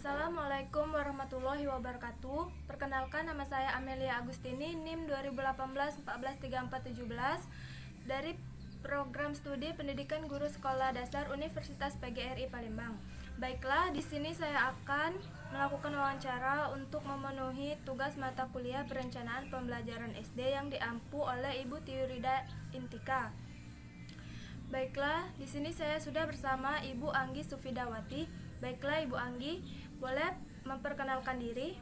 Assalamualaikum warahmatullahi wabarakatuh. Perkenalkan, nama saya Amelia Agustini, NIM 2018-143417 dari Program Studi Pendidikan Guru Sekolah Dasar Universitas PGRI Palembang. Baiklah, di sini saya akan melakukan wawancara untuk memenuhi tugas mata kuliah perencanaan pembelajaran SD yang diampu oleh Ibu Tiurida Intika. Baiklah, di sini saya sudah bersama Ibu Anggi Sufidawati. Baiklah, Ibu Anggi, boleh memperkenalkan diri?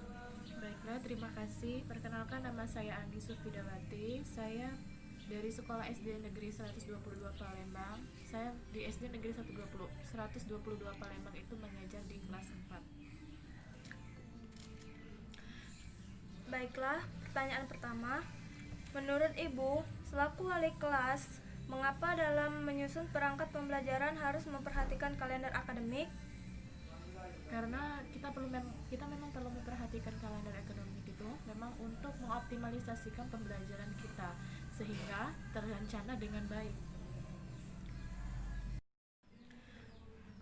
Baiklah, terima kasih. Perkenalkan, nama saya Anggi Sufidawati. Saya dari Sekolah SD Negeri 122 Palembang. Saya di SD Negeri 122 Palembang itu mengajar di kelas 4. Baiklah, pertanyaan pertama. Menurut Ibu, selaku wali kelas, mengapa dalam menyusun perangkat pembelajaran harus memperhatikan kalender akademik? Karena kita memang perlu memperhatikan kalender akademik itu memang untuk mengoptimalisasikan pembelajaran kita sehingga terencana dengan baik.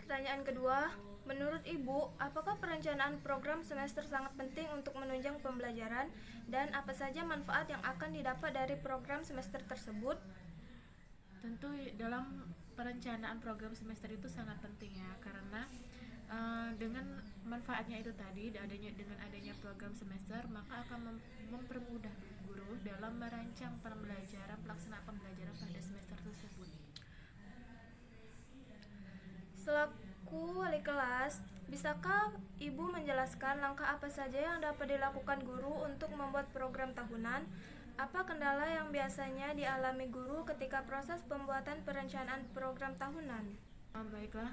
Pertanyaan kedua, menurut Ibu, apakah perencanaan program semester sangat penting untuk menunjang pembelajaran dan apa saja manfaat yang akan didapat dari program semester tersebut? Tentu dalam perencanaan program semester itu sangat penting ya, karena dengan manfaatnya itu tadi, dengan adanya program semester, maka akan mempermudah guru dalam merancang pelaksanaan pembelajaran pada semester tersebut. Selaku wali kelas, bisakah Ibu menjelaskan langkah apa saja yang dapat dilakukan guru untuk membuat program tahunan? Apa kendala yang biasanya dialami guru ketika proses pembuatan perencanaan program tahunan? Baiklah,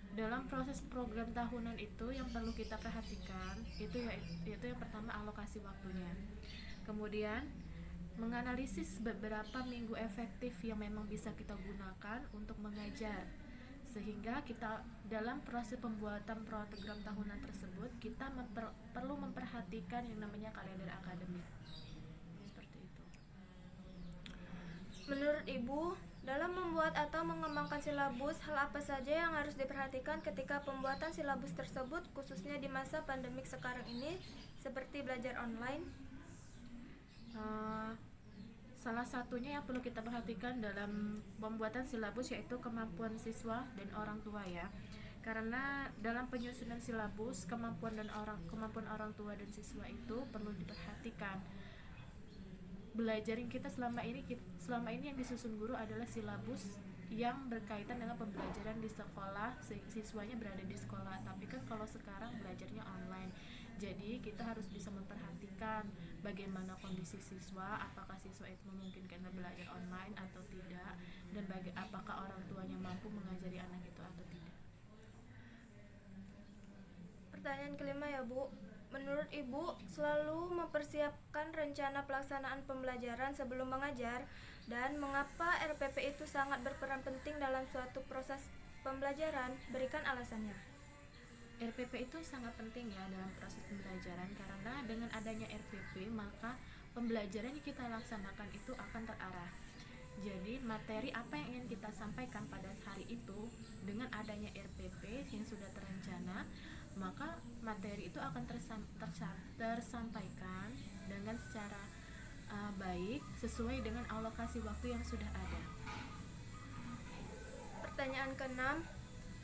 dalam proses program tahunan itu yang perlu kita perhatikan itu yaitu yang pertama alokasi waktunya. Kemudian menganalisis beberapa minggu efektif yang memang bisa kita gunakan untuk mengajar, sehingga kita dalam proses pembuatan program tahunan tersebut kita perlu memperhatikan yang namanya kalender akademik. Seperti itu. Menurut Ibu, dalam membuat atau mengembangkan silabus, hal apa saja yang harus diperhatikan ketika pembuatan silabus tersebut, khususnya di masa pandemik sekarang ini, seperti belajar online? Salah satunya yang perlu kita perhatikan dalam pembuatan silabus yaitu kemampuan siswa dan orang tua ya. Karena dalam penyusunan silabus kemampuan orang tua dan siswa itu perlu diperhatikan. Belajarin kita selama ini yang disusun guru adalah silabus yang berkaitan dengan pembelajaran di sekolah, siswanya berada di sekolah. Tapi kan kalau sekarang belajarnya online, jadi kita harus bisa memperhatikan bagaimana kondisi siswa, apakah siswa itu memungkinkan belajar online atau tidak, dan apakah orang tuanya mampu mengajari anak itu atau tidak. Pertanyaan kelima ya Bu, menurut Ibu selalu mempersiapkan rencana pelaksanaan pembelajaran sebelum mengajar, dan mengapa RPP itu sangat berperan penting dalam suatu proses pembelajaran? Berikan alasannya. RPP itu sangat penting ya dalam proses pembelajaran, karena dengan adanya RPP maka pembelajaran yang kita laksanakan itu akan terarah. Jadi materi apa yang ingin kita sampaikan pada hari itu, dengan adanya RPP yang sudah terencana, maka materi itu akan tersampaikan dengan secara baik sesuai dengan alokasi waktu yang sudah ada. Pertanyaan keenam,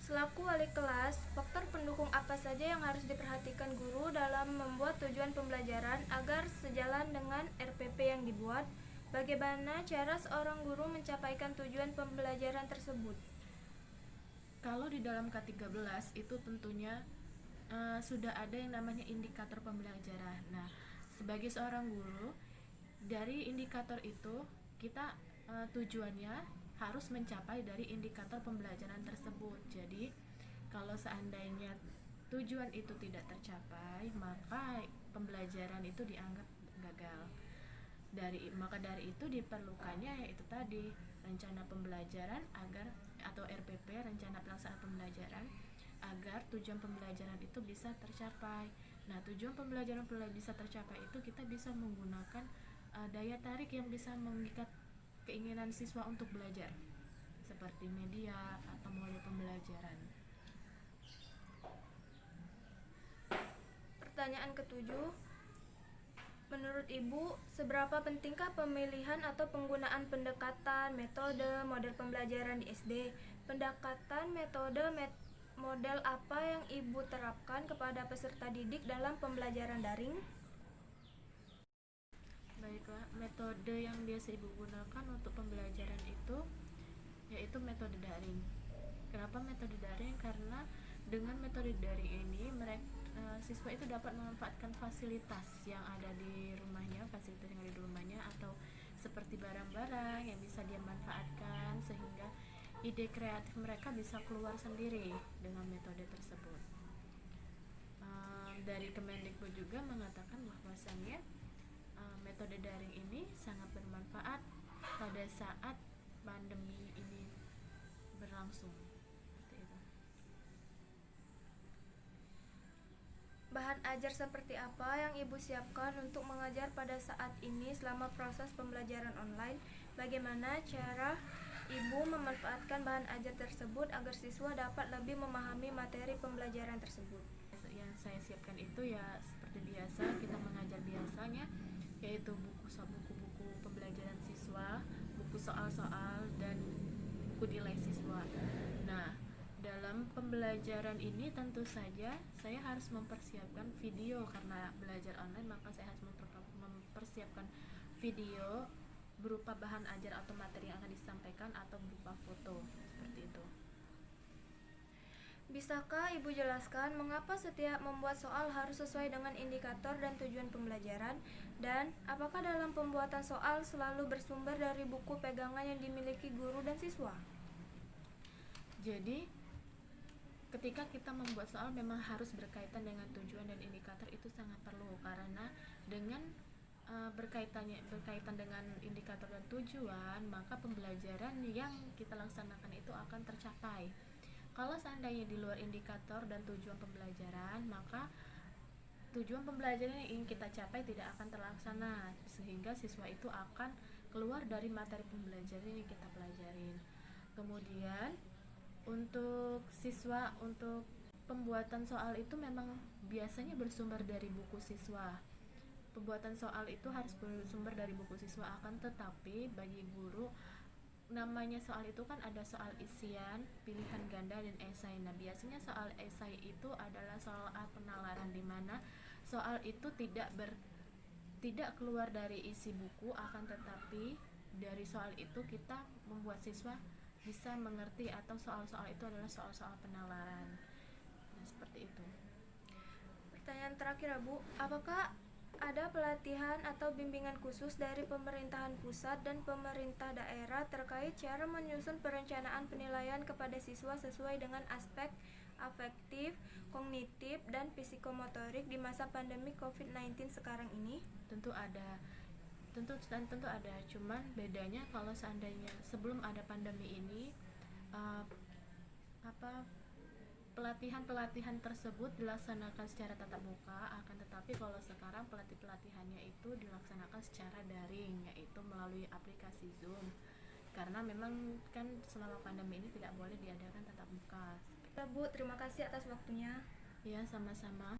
selaku wali kelas, faktor pendukung apa saja yang harus diperhatikan guru dalam membuat tujuan pembelajaran agar sejalan dengan RPP yang dibuat? Bagaimana cara seorang guru mencapaikan tujuan pembelajaran tersebut? Kalau di dalam K13 itu tentunya sudah ada yang namanya indikator pembelajaran. Nah, sebagai seorang guru, dari indikator itu kita tujuannya harus mencapai dari indikator pembelajaran tersebut. Jadi, kalau seandainya tujuan itu tidak tercapai, maka pembelajaran itu dianggap gagal. Maka dari itu diperlukannya yaitu tadi rencana pembelajaran atau RPP, rencana pelaksanaan pembelajaran, agar tujuan pembelajaran itu bisa tercapai. Nah, tujuan pembelajaran bisa tercapai itu kita bisa menggunakan daya tarik yang bisa mengikat keinginan siswa untuk belajar, seperti media atau model pembelajaran. Pertanyaan ketujuh, menurut Ibu, seberapa pentingkah pemilihan atau penggunaan pendekatan, metode, model pembelajaran di SD? Pendekatan, metode, model apa yang Ibu terapkan kepada peserta didik dalam pembelajaran daring? Baiklah, metode yang biasa Ibu gunakan untuk pembelajaran itu yaitu metode daring. Kenapa metode daring? Karena dengan metode daring ini siswa itu dapat memanfaatkan fasilitas yang ada di rumahnya, atau seperti barang-barang yang bisa dia manfaatkan, sehingga ide kreatif mereka bisa keluar sendiri dengan metode tersebut. Dari Kemendikbud juga mengatakan bahwasannya metode daring ini sangat bermanfaat pada saat pandemi ini berlangsung. Seperti itu. Bahan ajar seperti apa yang Ibu siapkan untuk mengajar pada saat ini selama proses pembelajaran online? Bagaimana cara Ibu memanfaatkan bahan ajar tersebut agar siswa dapat lebih memahami materi pembelajaran tersebut? Yang saya siapkan itu ya seperti biasa kita mengajar biasanya, yaitu buku pembelajaran siswa, buku soal-soal, dan buku nilai siswa. Nah, dalam pembelajaran ini tentu saja saya harus mempersiapkan video, karena belajar online maka saya harus mempersiapkan video berupa bahan ajar atau materi yang akan disampaikan atau berupa foto, seperti itu. Bisakah Ibu jelaskan mengapa setiap membuat soal harus sesuai dengan indikator dan tujuan pembelajaran? Dan apakah dalam pembuatan soal selalu bersumber dari buku pegangan yang dimiliki guru dan siswa? Jadi, ketika kita membuat soal memang harus berkaitan dengan tujuan dan indikator, itu sangat perlu, karena dengan berkaitan dengan indikator dan tujuan, maka pembelajaran yang kita laksanakan itu akan tercapai. Kalau seandainya di luar indikator dan tujuan pembelajaran, maka tujuan pembelajaran yang ingin kita capai tidak akan terlaksana, sehingga siswa itu akan keluar dari materi pembelajaran yang kita pelajarin. Kemudian untuk siswa, untuk pembuatan soal itu memang biasanya bersumber dari buku siswa. Pembuatan soal itu harus bersumber dari buku siswa, akan tetapi bagi guru, namanya soal itu kan ada soal isian, pilihan ganda, dan esai. Nah, biasanya soal esai itu adalah soal penalaran, di mana soal itu tidak keluar dari isi buku, akan tetapi dari soal itu kita membuat siswa bisa mengerti, atau soal-soal itu adalah soal-soal penalaran. Nah, seperti itu. Pertanyaan terakhir, Bu, apakah ada pelatihan atau bimbingan khusus dari pemerintahan pusat dan pemerintah daerah terkait cara menyusun perencanaan penilaian kepada siswa sesuai dengan aspek afektif, kognitif, dan psikomotorik di masa pandemi COVID-19 sekarang ini? Tentu ada. Cuman bedanya kalau seandainya sebelum ada pandemi ini, pelatihan tersebut dilaksanakan secara tatap muka, akan tetapi kalau sekarang pelatihannya itu dilaksanakan secara daring, yaitu melalui aplikasi Zoom, karena memang kan selama pandemi ini tidak boleh diadakan tatap muka. Ya, Bu, terima kasih atas waktunya. Ya, sama-sama.